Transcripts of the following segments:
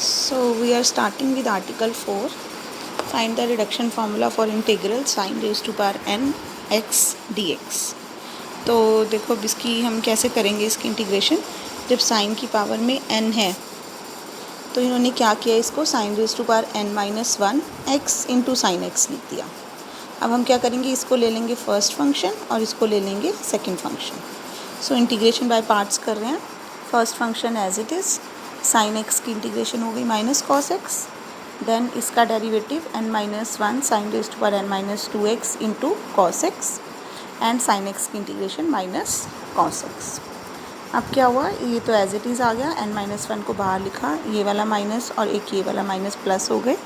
So we are starting with article 4. Find the reduction formula for integral sin raised to power n x dx. तो देखो अब इसकी हम कैसे करेंगे इसकी इंटीग्रेशन। जब साइन की पावर में n है तो इन्होंने क्या किया, इसको sine raise to power n minus one x into sine x लिख दिया। अब हम क्या करेंगे, इसको ले लेंगे फर्स्ट फंक्शन और इसको ले लेंगे second function. So integration by parts कर रहे हैं। First function as it is, sine x की इंटीग्रेशन हो गई माइनस कॉस एक्स, देन इसका derivative n minus one sine raise to power n minus two x into cos x and sine x की integration minus cos x. अब क्या हुआ, ये तो एज इट इज़ आ गया, n माइनस वन को बाहर लिखा, ये वाला माइनस और एक ये वाला माइनस प्लस हो गए,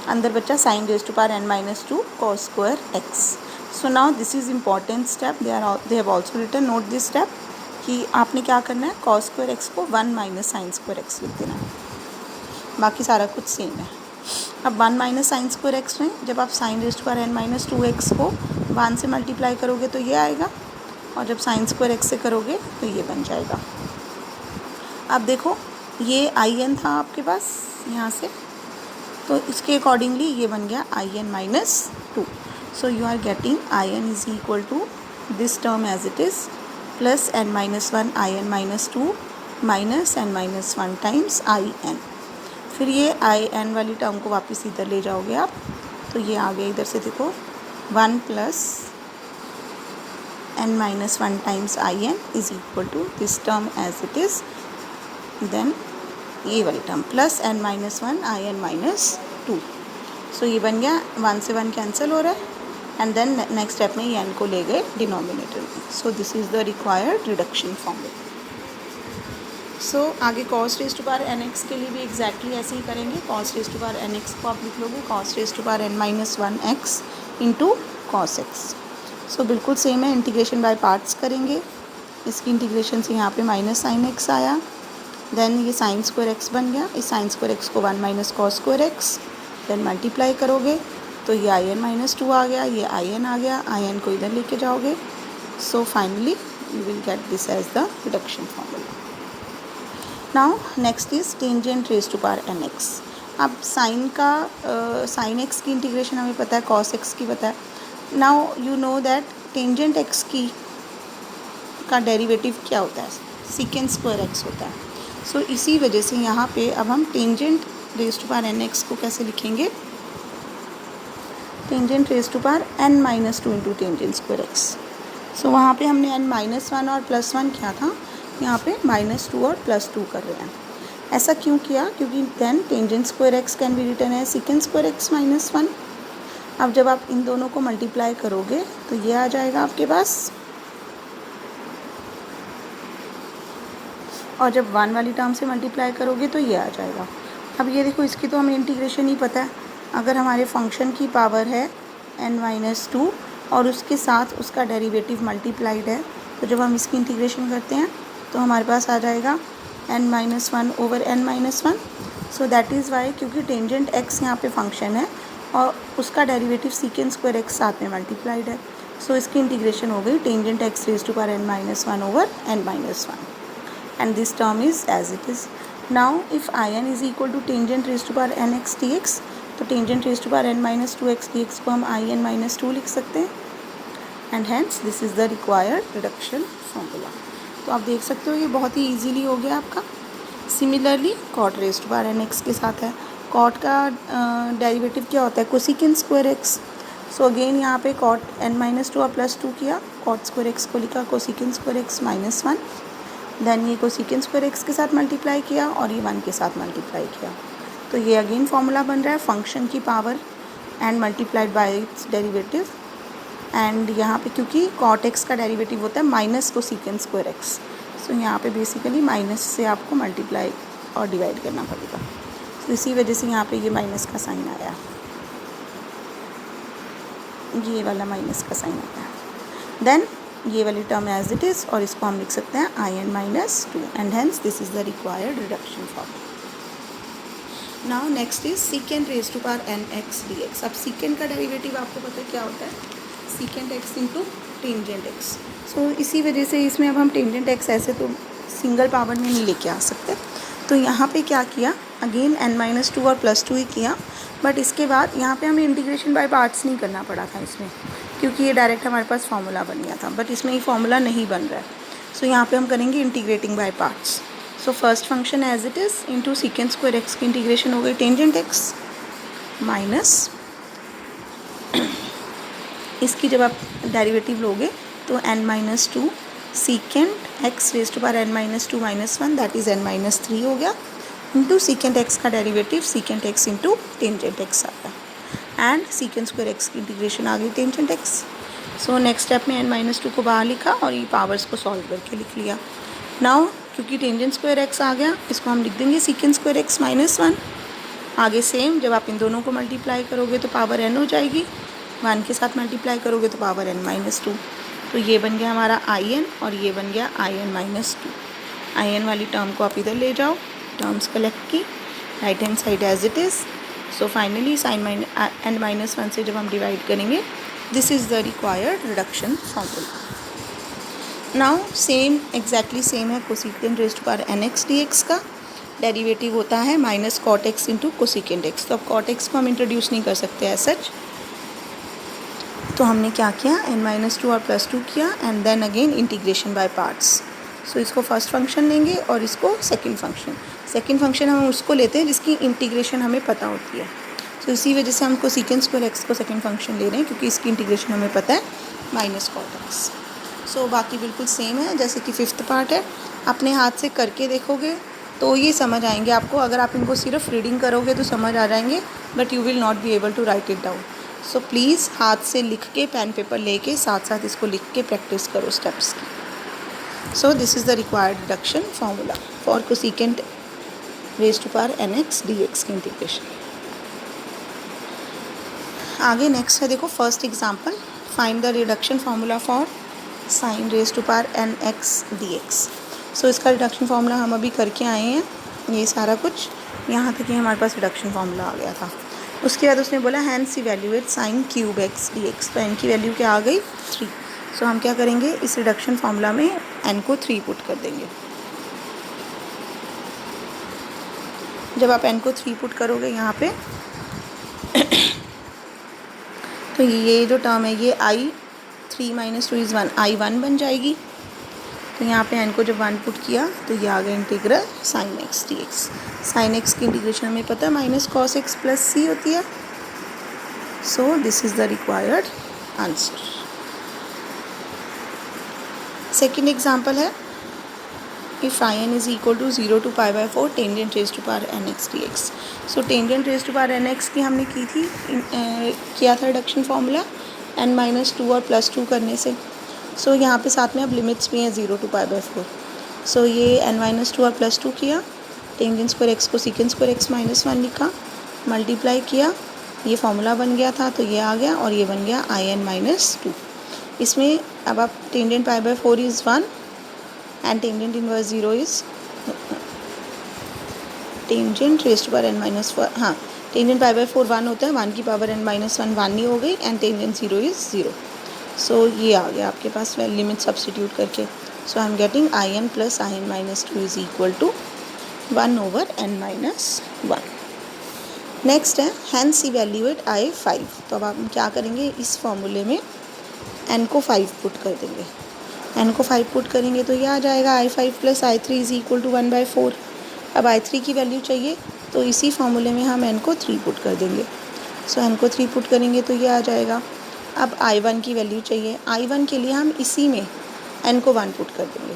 अंदर बच्चा sine raise to power n minus two cos square x. So now this is important step, they have also written, note this step कि आपने क्या करना है, कॉस स्क्वायर एक्स को one minus sine square x लिख देना है, बाकी सारा कुछ सेम है। अब one minus sine square x में जब आप sine raise to power n minus two x को वन से मल्टीप्लाई करोगे तो ये आएगा, और जब साइन स्क्वायर एक्स से करोगे तो ये बन जाएगा। अब देखो ये आई एन था आपके पास यहाँ से, तो इसके अकॉर्डिंगली ये बन गया I n minus two. So you are getting I n is equal to this term as it is plus n minus one I n minus two minus n minus one times I n. फिर ये I N वाली term को वापस इधर ले जाओगे आप, तो ये आ गया इधर से, देखो one plus n minus 1 times in is equal to this term as it is, then ये वाली term plus n minus 1 in minus 2। सो ये बन गया, 1 से 1 कैंसिल हो रहा है, एंड देन नेक्स्ट स्टेप में ये n को ले गए डिनोमिनेटर में। So this is the required reduction formula. So आगे cos raise to power n x के लिए भी एग्जैक्टली ऐसे ही करेंगे। Cos raise to power n x को आप लिख लोगे cos raise to power n minus one x into cos x. So बिल्कुल सेम है, इंटीग्रेशन बाय पार्ट्स करेंगे। इसकी इंटीग्रेशन से यहाँ पे माइनस साइन एक्स आया, देन ये साइन स्क्वायर एक्स बन गया, इस साइन स्क्वायर एक्स को one minus cos square x, then multiply करोगे तो ये आई एन माइनस टू आ गया, ये आई एन आ गया, आई एन को इधर लेके जाओगे। So finally you will get this as the reduction formula. Now next is tangent raise to power n x. अब साइन का साइन एक्स की इंटीग्रेशन हमें पता है, कॉस एक्स की पता है। Now you know that tangent x की का डेरिवेटिव क्या होता है, सीकेंट स्क्वायर एक्स होता है। सो इसी वजह से यहाँ पे अब हम tangent raise to power n x को कैसे लिखेंगे, tangent raise to power n minus two into tangent square x. So वहाँ पे हमने एन माइनस वन और प्लस वन किया था, यहाँ पे माइनस टू और प्लस टू कर रहे हैं। ऐसा क्यों किया, क्योंकि then tangent square x can be written है secant square x minus one. अब जब आप इन दोनों को मल्टीप्लाई करोगे तो ये आ जाएगा आपके पास, और जब वन वाली टर्म से मल्टीप्लाई करोगे तो ये आ जाएगा। अब ये देखो, इसकी तो हमें इंटीग्रेशन ही पता है। अगर हमारे फंक्शन की पावर है n माइनस टू और उसके साथ उसका डेरिवेटिव मल्टीप्लाइड है, तो जब हम इसकी इंटीग्रेशन करते हैं तो हमारे पास आ जाएगा n minus one over n minus one. So that is why, क्योंकि टेंजेंट x यहाँ पे फंक्शन है और उसका डेरिवेटिव सीकेंट स्क्वायर एक्स साथ में मल्टीप्लाइड है। सो इसकी इंटीग्रेशन हो गई tangent x raise to power n minus one over n minus one, and this term is as it is. Now if I n is equal to tangent raise to power n x d x, तो tangent raise to power n minus two x d x को हम I n minus two लिख सकते हैं, and hence this is the required reduction formula. तो आप देख सकते हो ये बहुत ही ईजीली हो गया आपका। Similarly cot raise to power n x के साथ है, कॉट का डेरिवेटिव क्या होता है, cosecant square x. So again यहाँ पे कॉट n माइनस टू और प्लस टू किया, कॉट स्क्वायर एक्स को लिखा cosecant square x minus one, then ये कोसिकेंट स्क्वायर एक्स के साथ मल्टीप्लाई किया और ये वन के साथ मल्टीप्लाई किया। तो ये अगेन फॉर्मूला बन रहा है फंक्शन की power and multiplied by it's derivative, and यहाँ पे क्योंकि कॉट एक्स का डेरिवेटिव होता है माइनस कोसिकेंट स्क्वायर एक्स, सो यहाँ पे बेसिकली माइनस से आपको मल्टीप्लाई और डिवाइड करना पड़ेगा। तो इसी वजह से यहाँ पे ये माइनस का साइन आया, ये वाला माइनस का साइन आया, देन ये वाली टर्म एज इट इज़, और इसको हम लिख सकते हैं I n minus two, and hence this is the required reduction formula. Now next is secant raise to power n x d x. अब सीकेंट का डेरिवेटिव आपको पता है क्या होता है, secant x into tangent x. So इसी वजह से इसमें अब हम टेंजेंट एक्स ऐसे तो सिंगल पावर में नहीं लेके आ सकते, तो यहाँ पे क्या किया, अगेन n-2 और +2 ही किया, बट इसके बाद यहाँ पे हमें इंटीग्रेशन बाय पार्ट्स नहीं करना पड़ा था इसमें, क्योंकि ये डायरेक्ट हमारे पास फॉर्मूला बन गया था, बट इसमें ये फॉर्मूला नहीं बन रहा है। सो यहाँ पे हम करेंगे integrating by parts. So first function as it is into secant square x की इंटीग्रेशन हो गई टेंजेंट एक्स माइनस इसकी जब आप डेरिवेटिव लोगे तो n-2 secant x raise to power n-2 -1 that is n-3 हो गया, इंटू सीकेंट एक्स का derivative secant x into tangent x आ गया, एंड सीकेंट स्क्वायर एक्स की इंटीग्रेशन आ गई tangent x. So next step में n-2 को बाहर लिखा और ये पावर्स को सॉल्व करके लिख लिया। नाउ क्योंकि टेंजेंट स्क्वायर एक्स आ गया, इसको हम लिख देंगे सीकेंट स्क्वायर एक्स -1। आगे सेम, जब आप इन दोनों को मल्टीप्लाई करोगे तो पावर n हो जाएगी, 1 के साथ मल्टीप्लाई करोगे तो पावर n-2, तो ये बन गया हमारा in और ये बन गया in-2। in वाली टर्म को आप इधर ले जाओ, टर्म्स कलेक्ट की, right hand side as it is. So finally sine n-1 से जब हम डिवाइड करेंगे, this is the required reduction formula. Now same exactly same है cosecant raise to power nx dx का डेरिवेटिव होता है minus cot x into cosecant x. तो अब कॉट एक्स को हम इंट्रोड्यूस नहीं कर सकते एज सच, तो हमने क्या किया, n-2 और +2 किया and then again integration by parts. So इसको फर्स्ट फंक्शन लेंगे और इसको सेकंड फंक्शन हम उसको लेते हैं जिसकी इंटीग्रेशन हमें पता होती है। सो इसी वजह से हमको सीकेंड स्क्वायर एक्स को सेकंड फंक्शन ले रहे हैं, क्योंकि इसकी इंटीग्रेशन हमें पता है माइनस कॉट एक्स। सो बाकी बिल्कुल सेम है जैसे कि फिफ्थ पार्ट है। अपने हाथ से करके देखोगे तो ये समझ आएंगे आपको, अगर आप इनको सिर्फ रीडिंग करोगे तो समझ आ जाएंगे, but you will not be able to write it down. So please हाथ से लिख के पेन पेपर लेके साथ साथ इसको लिख के प्रैक्टिस करो स्टेप्स की। So this is the required reduction formula for cosecant raise to power nx dx की इंटीग्रेशन। आगे नेक्स्ट है, देखो first example, find the reduction formula for sine raise to power nx dx। So इसका reduction formula हम अभी करके आए हैं, ये सारा कुछ यहाँ तक ही हमारे पास रिडक्शन फार्मूला आ गया था। उसके बाद उसने बोला hence evaluate sine cube x dx, तो n की वैल्यू क्या आ गई 3। सो हम क्या करेंगे, इस रिडक्शन फार्मूला में n को 3 पुट कर देंगे। जब आप n को 3 पुट करोगे यहाँ पे तो ये जो टर्म है ये i3 - 2 = 1 i1 बन जाएगी। तो यहाँ पे n को जब 1 पुट किया तो ये आ गया integral sine x dx। Sine x की इंटीग्रेशन हमें पता है minus cos x plus c होती है। So this is the required answer. Second example है, if in is equal to 0 to π/4 tangent raise to power nx dx। सो tangent raise to power nx की हमने की थी, किया था रिडक्शन फार्मूला n-2 और +2 करने से। सो यहाँ पे साथ में अब लिमिट्स भी हैं 0 to π/4। सो ये n-2 और +2 किया, टेंजेंट स्क्वायर एक्स को सीकेंड स्क्वायर एक्स -1 लिखा, मल्टीप्लाई किया, ये फार्मूला बन गया था तो ये आ गया, और ये बन गया in-2। इसमें अब आप tangent π/4 is 1 and tangent inverse 0 is tangent raise to power n-4, हाँ टेंजेंट π/4 1 होता है, 1 की पावर n-1 1 ही हो गई, एंड टेंजेंट 0 इज़ 0। सो ये आ गया आपके पास लिमिट सब्स्टिट्यूट करके। So I am getting in + in-2 is equal to 1/n-1। Next है हैंस इवैल्यूएट i5। तो अब हम क्या करेंगे, इस फॉर्मूले में n को 5 पुट कर देंगे। n को 5 पुट करेंगे तो ये आ जाएगा i5 + i3 is equal to 1/4। अब i3 की वैल्यू चाहिए तो इसी फॉर्मूले में हम n को 3 पुट कर देंगे। सो n को 3 पुट करेंगे तो ये आ जाएगा। अब i1 की वैल्यू चाहिए, i1 के लिए हम इसी में n को 1 पुट कर देंगे।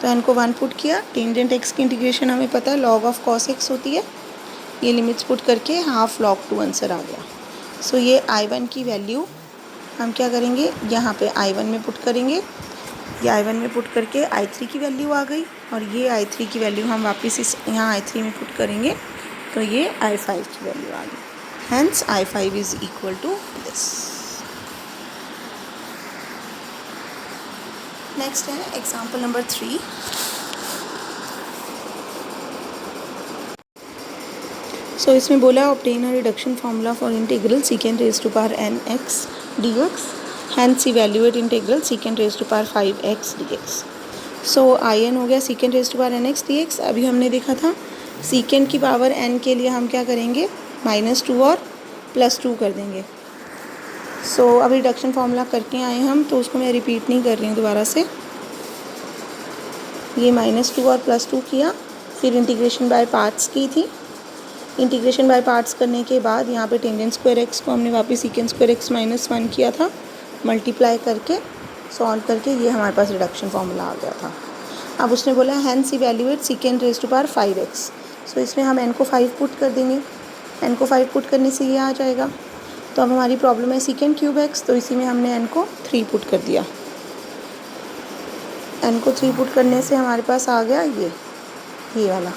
तो n को 1 पुट किया, टेंजेंट x की इंटीग्रेशन हमें पता है log ऑफ cos x होती है, ये लिमिट्स पुट करके हाफ log 2 आंसर आ गया। सो ये i1 की वैल्यू हम क्या करेंगे, यहाँ पे i1 में पुट करेंगे, ये i1 में पुट करके i3 की वैल्यू आ गई, और ये i3 की वैल्यू हम वापस इस यहाँ i3 में पुट करेंगे तो ये i5 की वैल्यू आ गई। Hence i5 is equal to this. Next है एग्जाम्पल नंबर 3। सो इसमें बोला obtain a reduction formula for integral secant raise to power nx dx, hence evaluate integral secant raise to power 5x dx। So in हो गया secant raise to power nx dx। अभी हमने देखा था सीकेंड की पावर n के लिए हम क्या करेंगे, -2 और +2 कर देंगे। सो अब रिडक्शन फार्मूला करके आए हम, तो उसको मैं रिपीट नहीं कर रही हूँ दोबारा से। ये -2 और +2 किया, फिर इंटीग्रेशन बाय पार्ट्स की थी। इंटीग्रेशन बाय पार्ट्स करने के बाद यहाँ पे टेंजेंट स्क्वायर एक्स को हमने वापस सीकेंड स्क्वायर एक्स -1 किया था, मल्टीप्लाई करके सॉल्व करके ये हमारे पास रिडक्शन फार्मूला आ गया था। अब उसने बोला hence evaluate secant raise to power 5x। So इसमें हम n को 5 पुट कर देंगे, n को 5 पुट करने से ये आ जाएगा। तो अब हमारी प्रॉब्लम है सेकेंड क्यूब एक्स, तो इसी में हमने n को 3 पुट कर दिया। n को 3 पुट करने से हमारे पास आ गया ये वाला।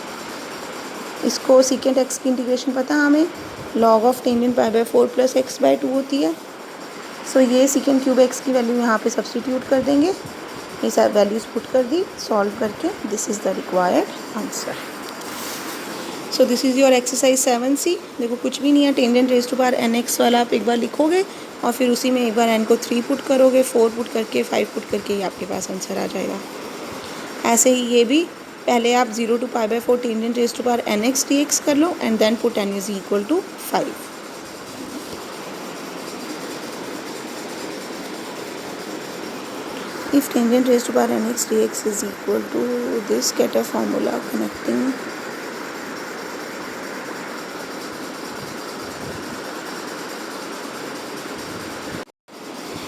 इसको सेकेंड एक्स की इंटीग्रेशन पता है हमें, log ऑफ टेंजेंट π/4 + x/2 होती है। सो ये सेकेंड क्यूब एक्स की वैल्यू यहाँ पे सब्सटीट्यूट कर देंगे, ये सब वैल्यूज़ पुट कर दी, सॉल्व करके this is the required answer. So this is your exercise 7C। देखो कुछ भी नहीं है, tangent raise to power nx वाला आप एक बार लिखोगे और फिर उसी में एक बार n को 3 पुट करोगे, 4 पुट करके 5 पुट करके ये आपके पास आंसर आ जाएगा। ऐसे ही ये भी पहले आप 0 to π/4 tangent raise to power nx dx कर लो and then put n is equal to 5। If tangent raised to power nx dx is equal to this, get a formula connecting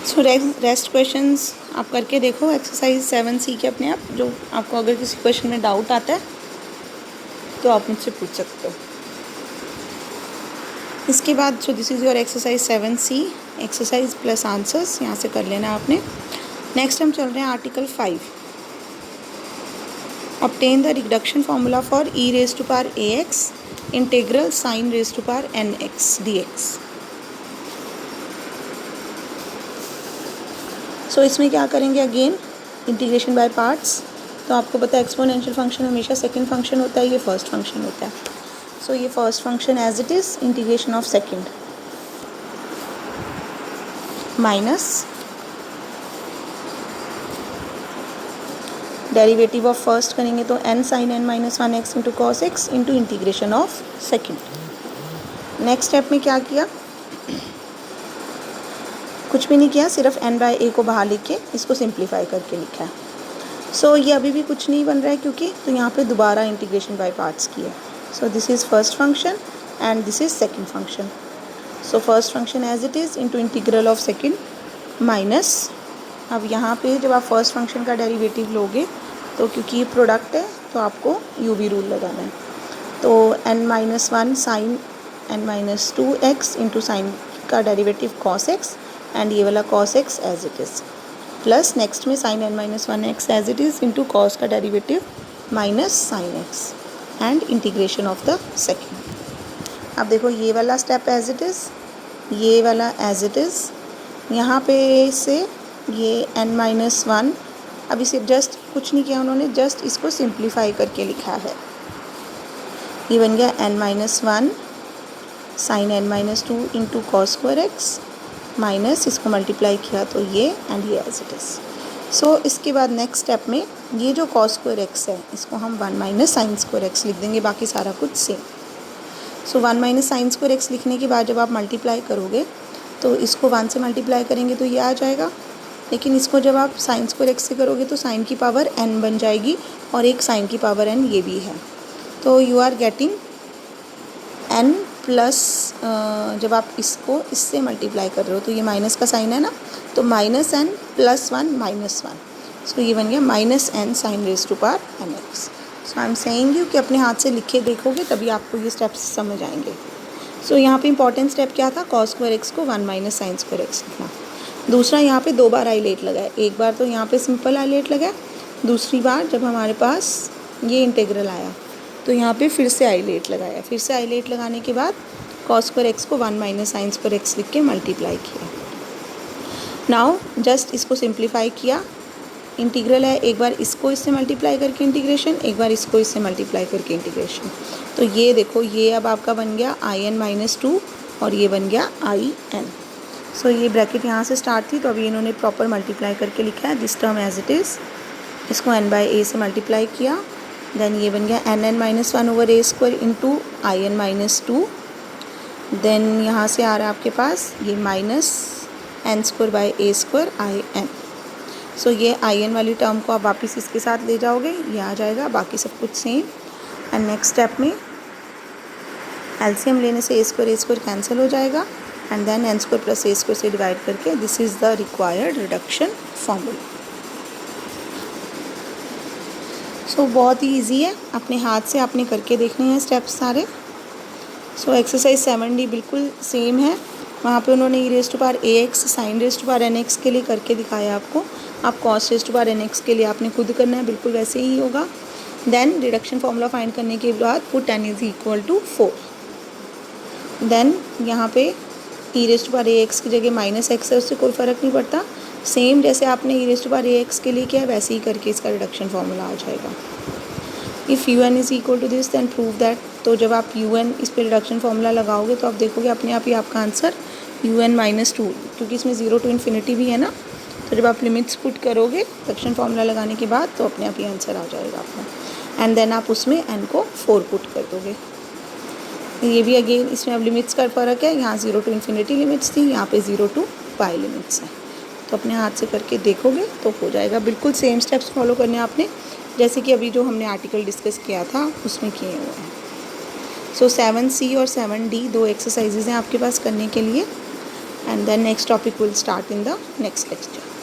so rest questions आप करके देखो exercise 7C के अपने आप, जो आपको अगर किसी क्वेश्चन में डाउट आता है तो आप मुझसे पूछ सकते हो। इसके बाद जो this is your exercise 7C, exercise plus answers यहाँ से कर लेना आपने। नेक्स्ट हम चल रहे हैं article 5। Obtain the reduction formula for e raise to power ax integral sin raise to power nx dx। So इसमें क्या करेंगे, अगेन इंटीग्रेशन बाय पार्ट्स। तो आपको पता है एक्सपोनेंशियल फंक्शन हमेशा सेकंड फंक्शन होता है, ये फर्स्ट फंक्शन होता है। सो ये first function as it is, integration of second minus derivative of first करेंगे तो n sin n - 1x into cos x into integration of second. Next step में क्या किया, कुछ भी नहीं किया, सिर्फ n/a को बाहर लिख के इसको सिंप्लीफाई करके लिखा है। सो ये अभी भी कुछ नहीं बन रहा है क्योंकि, तो यहाँ पे दोबारा इंटीग्रेशन बाय पार्ट्स की है। So this is first function and this is second function. So first function as it is into integral of second minus, अब यहाँ पे जब आप फर्स्ट फंक्शन का डेरिवेटिव लोगे तो क्योंकि ये प्रोडक्ट है तो आपको UV रूल लगाना है। तो n-1 sine n-2x into sine का डेरिवेटिव cos x एंड ये वाला cos x as it is, plus next में sine n-1x as it is into cos का derivative minus sine x and integration of the second. अब देखो ये वाला step as it is, ये वाला एज इट इज़, यहाँ पे से ये n-1, अब इसे जस्ट कुछ नहीं किया उन्होंने, जस्ट इसको सिंप्लीफाई करके लिखा है। ये बन गया n-1 sine n-2 into cos square x minus, इसको मल्टीप्लाई किया तो ये एंड ये एज इट इज़। सो इसके बाद नेक्स्ट स्टेप में ये जो कॉस स्क्वायर एक्स है इसको हम 1 - साइन स्क्वायर एक्स लिख देंगे, बाकी सारा कुछ सेम। सो 1 - साइन स्क्वायर एक्स लिखने के बाद जब आप मल्टीप्लाई करोगे तो इसको 1 से मल्टीप्लाई करेंगे तो ये आ जाएगा, लेकिन इसको जब आप साइन स्क्वायर एक्स से करोगे तो साइन की पावर n बन जाएगी और एक साइन की पावर n ये भी है। तो you are getting n plus, जब आप इसको इससे मल्टीप्लाई कर रहे हो तो ये माइनस का साइन है ना, तो -n + 1 -1। सो ये बन गया -n sine raise to power nx। So I am saying you कि अपने हाथ से लिखे देखोगे तभी आपको ये स्टेप्स समझ आएंगे। सो यहाँ पे इंपॉर्टेंट स्टेप क्या था, कॉस स्क्वायर एक्स को 1 - साइन स्क्वायर एक्स लिखना। दूसरा यहाँ पे 2 बार आईलेट लगाए, एक बार तो यहाँ पे सिंपल आईलेट लगाया, दूसरी बार जब हमारे पास ये इंटीग्रल आया तो यहाँ पे फिर से आईलेट लगाया। फिर से आईलेट लगाने के बाद कॉस स्क्वायर एक्स को 1 - साइन स्क्वायर एक्स लिख के मल्टीप्लाई किया। नाउ जस्ट इसको सिंप्लीफाई किया, इंटीग्रल है, एक बार इसको इससे मल्टीप्लाई करके इंटीग्रेशन, एक बार इसको इससे मल्टीप्लाई करके इंटीग्रेशन। तो ये देखो ये अब आपका बन गया in-2 और ये बन गया in। सो ये ब्रैकेट यहाँ से स्टार्ट थी तो अभी इन्होंने प्रॉपर मल्टीप्लाई करके लिखा है this term as it is. इसको n/a से मल्टीप्लाई किया देन ये बन गया nn-1/a² इंटू in-2। देन यहाँ से आ रहा है आपके पास ये -n² in। सो ये in वाली टर्म को आप वापस इसके साथ ले जाओगे, ये आ जाएगा, बाकी सब कुछ सेम। एंड नेक्स्ट स्टेप में एलसीएम लेने से a² कैंसिल हो जाएगा एंड देन n² + a² से डिवाइड करके this is the required reduction formula. So बहुत ही ईजी है, अपने हाथ से आपने करके देखने हैं स्टेप्स सारे। सो एक्सरसाइज 7D बिल्कुल सेम है, वहाँ पे उन्होंने e⁴ax sin⁴nx के लिए करके दिखाया आपको। आप cos⁴nx के लिए आपने खुद करना है, बिल्कुल वैसे ही होगा। देन रिडक्शन फार्मूला फाइंड करने के बाद पुट n = 4। देन यहाँ पे e⁴ax की जगह -x है, उससे कोई फ़र्क नहीं पड़ता। सेम जैसे आपने e⁴ax के लिए किया वैसे ही करके इसका रिडक्शन फार्मूला आ जाएगा। If un = this then prove that. तो जब आप un इस पर रिडक्शन फार्मूला लगाओगे तो आप देखोगे अपने आप ही आपका आंसर un-2, क्योंकि इसमें 0 to ∞ भी है ना, तो जब आप लिमिट्स पुट करोगे रिडक्शन फार्मूला लगाने के बाद तो अपने आप ही आंसर आ जाएगा आपका। एंड देन आप उसमें n को 4 पुट कर दोगे। ये भी अगेन इसमें अब लिमिट्स का फ़र्क है, यहाँ 0 to ∞ लिमिट्स थी, यहाँ पे 0 to π लिमिट्स हैं। तो अपने हाथ से करके देखोगे तो हो जाएगा। बिल्कुल सेम स्टेप्स फॉलो करने आपने जैसे कि अभी जो हमने आर्टिकल डिस्कस किया था उसमें किए हुए हैं। सो 7C और 7D 2 एक्सरसाइजेज हैं आपके पास करने के लिए। And then next topic will start in the next lecture.